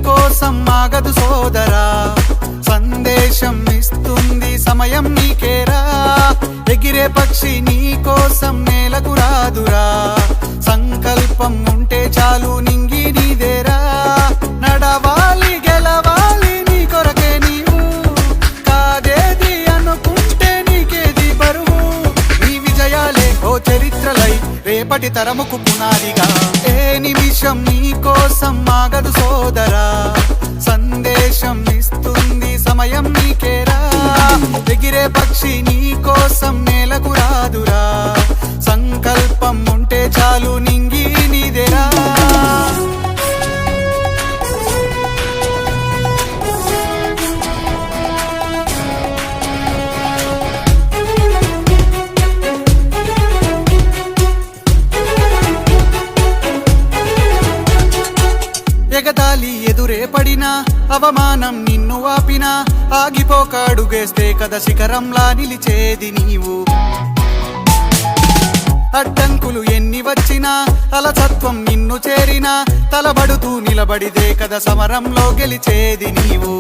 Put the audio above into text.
కోసం ఆగదు సోదరా, సందేశం ఇస్తుంది సమయం నీకేరా. ఎగిరే పక్షి నీ కోసం నేలకు రాదురా, సంకల్పం ఉంటే చాలు నింగి నీదేరా. నడవాలి గెలవాలి నీ కొరకే నీవు, కాదేది అనుకుంటే నీకేది బరువు. నీ విజయాలే ఓ చరిత్రలై రేపటి తరముకు పునాదిగా. ఏ నిమిషం నీ కోసం ఆగదు సోదరా, సందేశం ఇస్తుంది సమయం నీకేరా. ఎగిరే పక్షి నీ కోసం నేలకు రాదురా, సంకల్పం ఉంటే చాలు నింగి నీదేరా. ఎగతాళి ఎదురే పడినా, అవమానం నిన్ను ఆపినా, ఆగిపోక అడుగేస్తే కదా శిఖరంలా నిలిచేది నీవు. అడ్డంకులు ఎన్ని వచ్చినా, అలసత్వం నిన్ను చేరినా, తలబడుతూ నిలబడిదే కదా సమరంలో గెలిచేది నీవు.